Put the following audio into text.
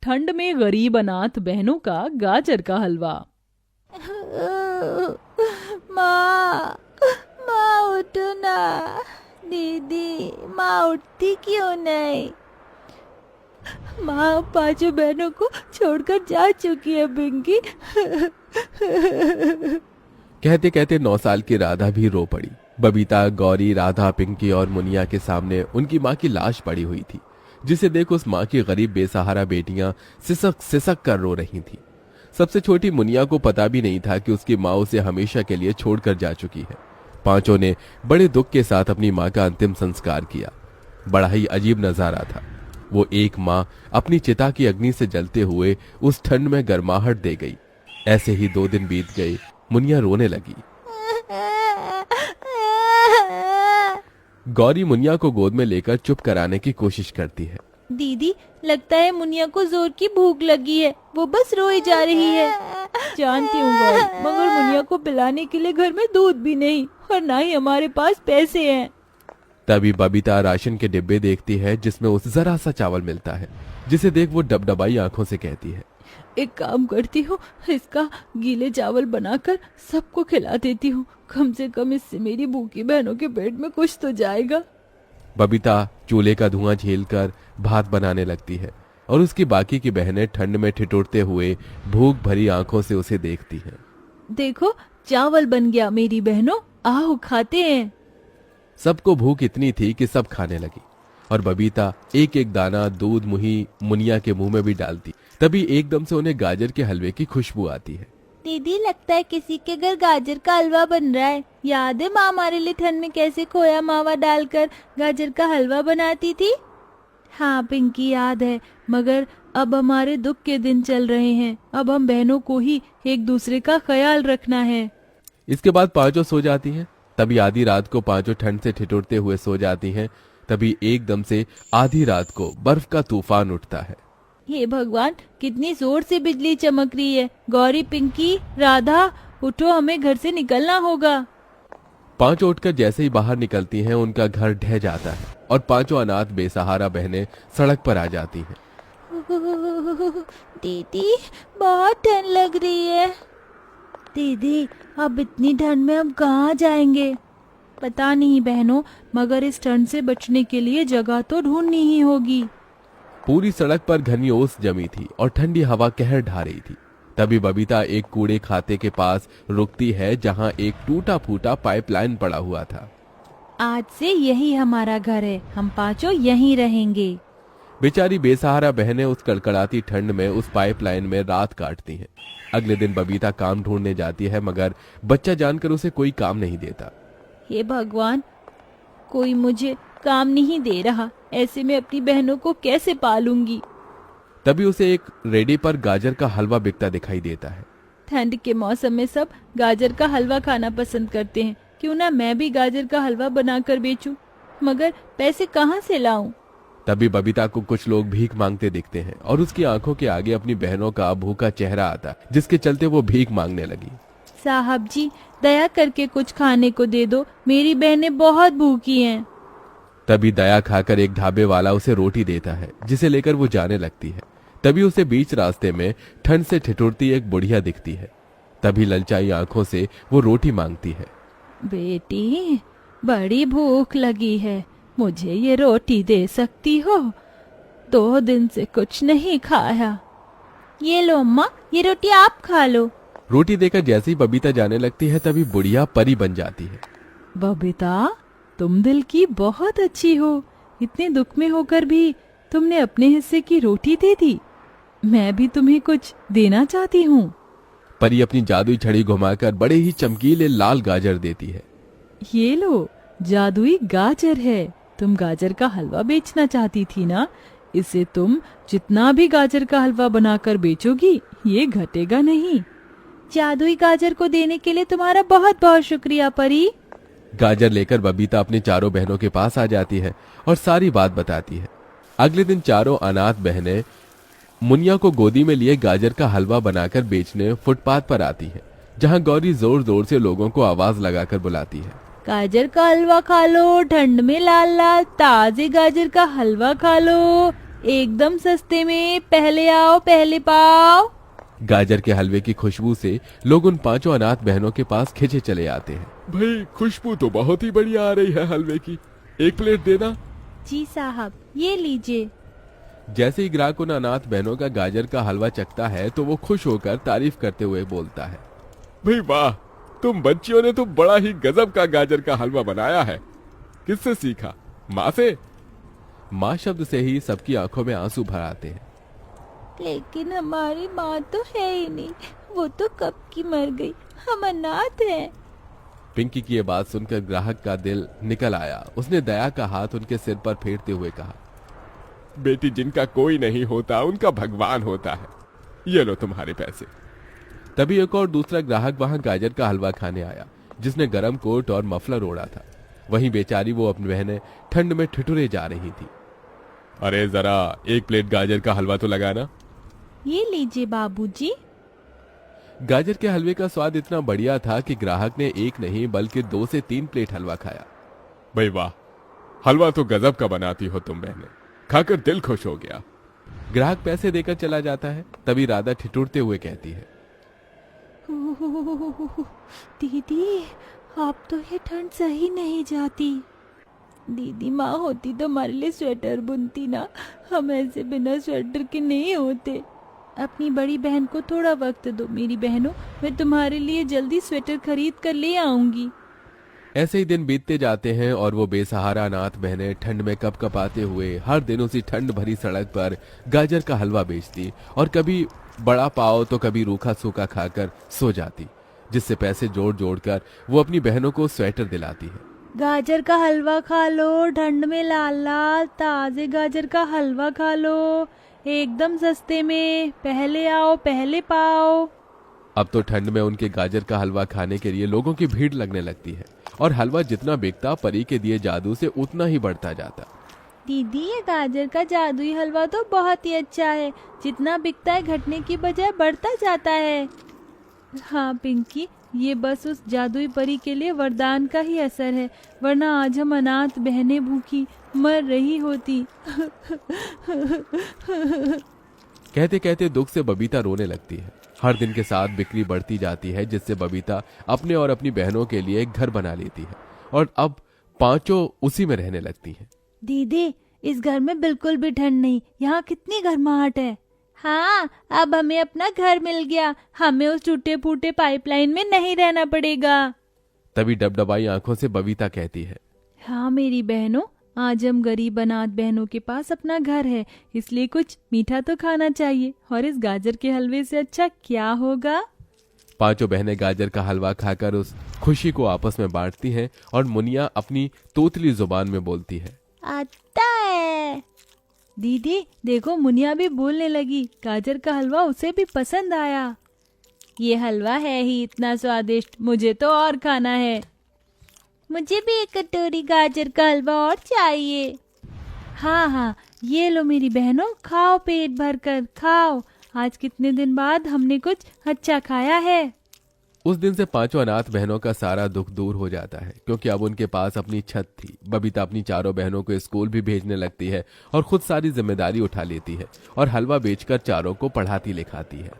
ठंड में गरीब अनाथ बहनों का गाजर का हलवा। माँ, माँ उठो ना। दीदी, माँ उठती क्यों नहीं? माँ पांचों बहनों को छोड़कर जा चुकी है पिंकी। कहते कहते 9 साल की राधा भी रो पड़ी। बबीता, गौरी, राधा, पिंकी और मुनिया के सामने उनकी माँ की लाश पड़ी हुई थी, जिसे देख उस माँ की गरीब बेसहारा बेटियां सिसक सिसक कर रो रही थीं। सबसे छोटी मुनिया को पता भी नहीं था कि उसकी माँ उसे हमेशा के लिए छोड़कर जा चुकी है। पांचों ने बड़े दुख के साथ अपनी माँ का अंतिम संस्कार किया। बड़ा ही अजीब नजारा था। वो एक माँ अपनी चिता की अग्नि से जलते हुए उस ठंड में गर्माहट दे गई। ऐसे ही 2 दिन बीत गए। मुनिया रोने लगी। गौरी मुनिया को गोद में लेकर चुप कराने की कोशिश करती है। दीदी, लगता है मुनिया को जोर की भूख लगी है, वो बस रोई जा रही है। जानती हूँ गौरी, मगर मुनिया को पिलाने के लिए घर में दूध भी नहीं और ना ही हमारे पास पैसे हैं। तभी बबीता राशन के डिब्बे देखती है जिसमें उसे जरा सा चावल मिलता है, जिसे देख वो डबडबाई आंखों से कहती है, एक काम करती हूँ, इसका गीले चावल बनाकर सबको खिला देती हूँ। कम से कम इससे मेरी भूखी बहनों के पेट में कुछ तो जाएगा। बबीता चूल्हे का धुआं झेलकर भात बनाने लगती है और उसकी बाकी की बहनें ठंड में ठिठुरते हुए भूख भरी आंखों से उसे देखती हैं। देखो, चावल बन गया मेरी बहनों, आओ खाते हैं। सबको भूख इतनी थी कि सब खाने लगी और बबीता एक एक दाना दूध मुही मुनिया के मुंह में भी डालती। तभी एकदम से उन्हें गाजर के हलवे की खुशबू आती है। दीदी, लगता है किसी के घर गाजर का हलवा बन रहा है। याद है माँ हमारे लिए ठंड में कैसे खोया मावा डालकर गाजर का हलवा बनाती थी? हाँ पिंकी, याद है, मगर अब हमारे दुख के दिन चल रहे हैं। अब हम बहनों को ही एक दूसरे का ख्याल रखना है। इसके बाद पांचों सो जाती हैं। तभी आधी रात को पांचों ठंड से ठिठुरते हुए सो जाती हैं। तभी एकदम से आधी रात को बर्फ का तूफान उठता है। हे भगवान, कितनी जोर से बिजली चमक रही है। गौरी, पिंकी, राधा, उठो, हमें घर से निकलना होगा। पांचों उठकर जैसे ही बाहर निकलती हैं, उनका घर ढह जाता है और पांचों अनाथ बेसहारा बहनें सड़क पर आ जाती हैं। दीदी, बहुत ठंड लग रही है। दीदी, अब इतनी ठंड में हम कहाँ जाएंगे? पता नहीं बहनों, मगर इस ठंड से बचने के लिए जगह तो ढूंढनी ही होगी। पूरी सड़क पर घनी ओस जमी थी और ठंडी हवा कहर ढा रही थी। तभी बबीता एक कूड़े खाते के पास रुकती है, जहां एक टूटा फूटा पाइपलाइन पड़ा हुआ था। आज से यही हमारा घर है, हम पांचों यहीं रहेंगे। बेचारी बेसहारा बहनें उस कड़कड़ाती ठंड में उस पाइपलाइन में रात काटती हैं। अगले दिन बबीता काम ढूंढने जाती है, मगर बच्चा जानकर उसे कोई काम नहीं देता। हे भगवान, कोई मुझे काम नहीं दे रहा, ऐसे में अपनी बहनों को कैसे पालूंगी? तभी उसे एक रेडी पर गाजर का हलवा बिकता दिखाई देता है। ठंड के मौसम में सब गाजर का हलवा खाना पसंद करते हैं, क्यों ना मैं भी गाजर का हलवा बनाकर बेचूं? मगर पैसे कहाँ से लाऊं? तभी बबीता को कुछ लोग भीख मांगते दिखते हैं और उसकी आंखों के आगे अपनी बहनों का भूखा चेहरा आता, जिसके चलते वो भीख मांगने लगी। साहब जी, दया करके कुछ खाने को दे दो, मेरी बहनें बहुत भूखी हैं। तभी दया खाकर एक ढाबे वाला उसे रोटी देता है, जिसे लेकर वो जाने लगती है। तभी उसे बीच रास्ते में ठंड से ठिठुरती एक बुढ़िया दिखती है। तभी ललचाई आंखों से वो रोटी मांगती है। बेटी, बड़ी भूख लगी है, मुझे ये रोटी दे सकती हो? 2 दिन से कुछ नहीं खाया। ये लो अम्मा, ये रोटी आप खा लो। रोटी देकर जैसे ही बबीता जाने लगती है, तभी बुढ़िया परी बन जाती है। बबीता, तुम दिल की बहुत अच्छी हो। इतने दुख में होकर भी तुमने अपने हिस्से की रोटी दे दी। मैं भी तुम्हें कुछ देना चाहती हूँ। परी अपनी जादुई छड़ी घुमाकर बड़े ही चमकीले लाल गाजर देती है। ये लो, जादुई गाजर है। तुम गाजर का हलवा बेचना चाहती थी ना? इसे तुम जितना भी गाजर का हलवा बनाकर बेचोगी, ये घटेगा नहीं। जादुई गाजर को देने के लिए तुम्हारा बहुत बहुत शुक्रिया परी। गाजर लेकर बबीता अपनी चारों बहनों के पास आ जाती है और सारी बात बताती है। अगले दिन चारों अनाथ बहनें मुनिया को गोदी में लिए गाजर का हलवा बनाकर बेचने फुटपाथ पर आती है, जहां गौरी जोर जोर से लोगों को आवाज लगाकर बुलाती है। गाजर का हलवा खा लो, ठंड में लाल लाल ताजे गाजर का हलवा खा लो। एकदम सस्ते में, पहले आओ पहले पाओ। गाजर के हलवे की खुशबू से लोग उन पांचों अनाथ बहनों के पास खिंचे चले आते हैं। भाई खुशबू तो बहुत ही बढ़िया आ रही है हलवे की, एक प्लेट देना। जी साहब, ये लीजिए। जैसे ही ग्राहक उन अनाथ बहनों का गाजर का हलवा चखता है तो वो खुश होकर तारीफ करते हुए बोलता है, भाई वाह, तुम बच्चियों ने तो बड़ा ही गजब का गाजर का हलवा बनाया है। किससे सीखा? माँ से? माँ शब्द से ही सबकी आंखों में आंसू भर आते हैं। लेकिन हमारी माँ तो है ही नहीं, वो तो कब की मर गई, हम अनाथ हैं। पिंकी की ये बात सुनकर ग्राहक का दिल निकल आया। उसने दया का हाथ उनके सिर पर फेरते हुए कहा, बेटी, जिनका कोई नहीं होता उनका भगवान होता है, ये लो तुम्हारे पैसे। तभी एक और दूसरा ग्राहक वहां गाजर का हलवा खाने आया, जिसने गरम कोट और मफलर ओढ़ा था। वहीं बेचारी वो अपनी बहनें ठंड में ठिठुरे जा रही थी। अरे जरा एक प्लेट गाजर का हलवा तो लगाना। ये लीजिए बाबूजी। गाजर के हलवे का स्वाद इतना बढ़िया था कि ग्राहक ने एक नहीं बल्कि 2 से 3 प्लेट हलवा खाया। भाई वाह, हलवा तो गजब का बनाती हो तुम बहनें, खाकर दिल खुश हो गया। ग्राहक पैसे देकर चला जाता है। तभी राधा ठिठुरते हुए कहती है, दीदी, आप तो ये ठंड सही नहीं जाती। दीदी माँ होती तो हमारे लिए स्वेटर बुनती ना, हम ऐसे बिना स्वेटर के नहीं होते। अपनी बड़ी बहन को थोड़ा वक्त दो। मेरी बहनों, मैं तुम्हारे लिए जल्दी स्वेटर खरीद कर ले आऊंगी। ऐसे ही दिन बीतते जाते हैं और वो बेसहारा अनाथ बहनें ठंड में कपकपाते हुए हर दिन उसी ठंड भरी सड़क पर गाजर का हलवा बेचती और कभी बड़ा पाव तो कभी रूखा सूखा खाकर सो जाती, जिससे पैसे जोड़ जोड़ कर वो अपनी बहनों को स्वेटर दिलाती है। गाजर का हलवा खा लो, ठंड में लाल लाल ताजे गाजर का हलवा खा लो, एकदम सस्ते में, पहले आओ पहले पाओ। अब तो ठंड में उनके गाजर का हलवा खाने के लिए लोगों की भीड़ लगने लगती है और हलवा जितना बिकता परी के दिए जादू से उतना ही बढ़ता जाता। दीदी, ये गाजर का जादुई हलवा तो बहुत ही अच्छा है, जितना बिकता है घटने की बजाय बढ़ता जाता है। हाँ पिंकी, ये बस उस जादुई परी के लिए वरदान का ही असर है, वरना आज हम अनाथ बहनें भूखी मर रही होती। कहते कहते दुख से बबीता रोने लगती है। हर दिन के साथ बिक्री बढ़ती जाती है, जिससे बबीता अपने और अपनी बहनों के लिए एक घर बना लेती है और अब पांचों उसी में रहने लगती हैं। दीदी, इस घर में बिल्कुल भी ठंड नहीं, यहाँ कितनी गर्माहट है। हाँ, अब हमें अपना घर मिल गया, हमें उस टूटे फूटे पाइपलाइन में नहीं रहना पड़ेगा। तभी डबडबाई आंखों से बबीता कहती है, हाँ मेरी बहनों, आज हम गरीब अनाथ बहनों के पास अपना घर है, इसलिए कुछ मीठा तो खाना चाहिए, और इस गाजर के हलवे से अच्छा क्या होगा। पांचों बहनें गाजर का हलवा खाकर उस खुशी को आपस में बांटती हैं और मुनिया अपनी तोतली जुबान में बोलती है, आता है। दीदी देखो, मुनिया भी बोलने लगी, गाजर का हलवा उसे भी पसंद आया। ये हलवा है ही इतना स्वादिष्ट, मुझे तो और खाना है। मुझे भी एक कटोरी गाजर का हलवा और चाहिए। हाँ हाँ, ये लो मेरी बहनों, खाओ पेट भर कर खाओ, आज कितने दिन बाद हमने कुछ अच्छा खाया है। उस दिन से पांचों अनाथ बहनों का सारा दुख दूर हो जाता है, क्योंकि अब उनके पास अपनी छत थी। बबीता अपनी चारों बहनों को स्कूल भी भेजने लगती है और खुद सारी जिम्मेदारी उठा लेती है और हलवा बेचकर चारों को पढ़ाती लिखाती है।